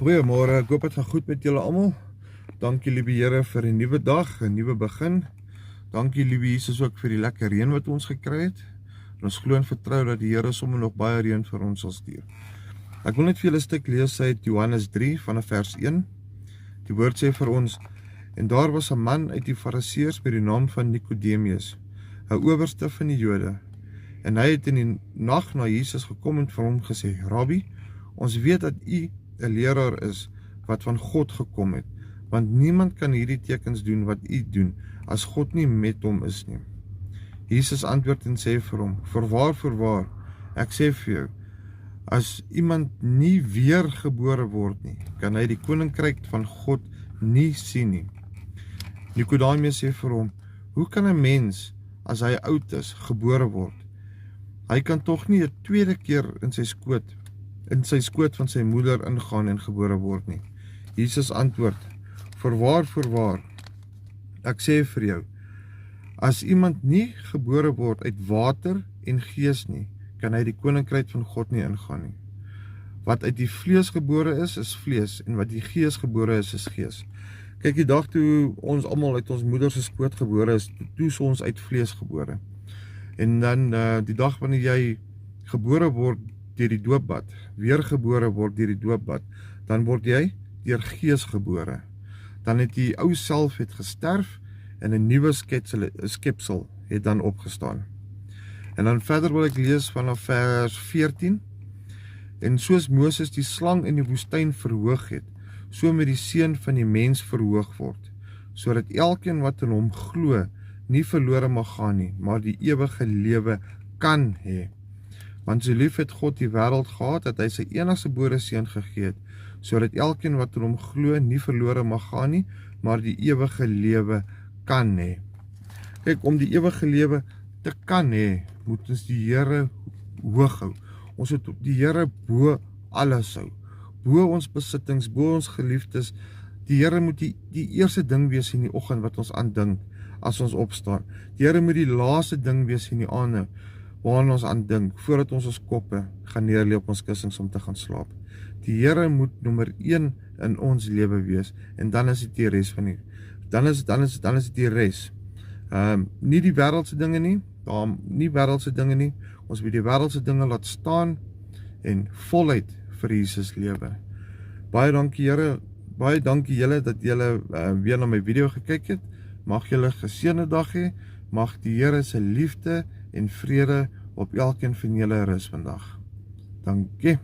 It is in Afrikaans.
Goeiemôre, ek hoop het gaan goed met julle almal. Dankie liewe Here vir 'n nuwe dag, 'n nuwe begin. Dankie liewe Jesus ook vir die lekker reën wat ons gekry het. En ons glo en vertrou dat die Here sommer nog baie reën vir ons sal stuur. Ek wil net vir julle 'n stuk lees uit Johannes 3 vanaf vers 1. Die woord sê vir ons: En daar was 'n man uit die Fariseërs met die naam van Nikodemus, 'n owerste van die Jode. En hy het in die nag na Jesus gekom en vir hom gesê: Rabbi, ons weet dat u 'n leraar is wat van God gekom het, want niemand kan hierdie tekens doen wat u doen, as God nie met hom is nie. Jesus antwoord en sê vir hom: Voorwaar, ek sê vir jou, as iemand nie weer gebore word nie, kan hy die koninkryk van God nie sien nie. Nikodemus sê vir hom: Hoe kan 'n mens, as hy oud is, gebore word? Hy kan tog nie 'n tweede keer in sy skoot van sy moeder ingaan en gebore word nie. Jesus antwoord: Voorwaar, ek sê vir jou, as iemand nie gebore word uit water en gees nie, kan hy die koninkryk van God nie ingaan nie. Wat uit die vlees gebore is vlees, en wat die gees gebore is gees. Kyk, die dag toe ons almal uit ons moeder se skoot gebore is, toe is ons uit vlees gebore. En dan die dag wanneer jy gebore word deur die doopbad, weergebore word deur die doopbad, dan word jy deur gees gebore. Dan het die ou self het gesterf en 'n nuwe skepsel het dan opgestaan. En dan verder wil ek lees vanaf vers 14. En soos Moses die slang in die woestyn verhoog het, so moet die seun van die mens verhoog word, sodat elkeen wat in hom glo nie verlore mag gaan nie, maar die ewige lewe kan hê. Want so lief het God die wêreld gehad, dat hy sy eniggebore seun gegee het, sodat elkeen wat in hom glo nie verlore mag gaan nie, maar die ewige lewe kan hê. Kyk, om die ewige lewe te kan hê, moet ons die Here hoog hou. Ons moet die Here bo alles hou. Bo ons besittings, bo ons geliefdes. Die Here moet die eerste ding wees in die oggend wat ons aandink as ons opstaan. Die Here moet die laaste ding wees in die aande waaraan ons aandink, voordat ons koppe gaan neerlê op ons kussings om te gaan slaap. Die Here moet nommer 1 in ons lewe wees, en dan is dit die res van die, dan is dit die res. Nie die wêreldse dinge nie, ons moet die wêreldse dinge laat staan, en voluit vir Jesus lewe. Baie dankie Here, baie dankie julle dat julle weer na my video gekyk het. Mag julle 'n geseënde dag hê, mag die Here se liefde en vrede op elkeen van julle rus vandag. Dankie.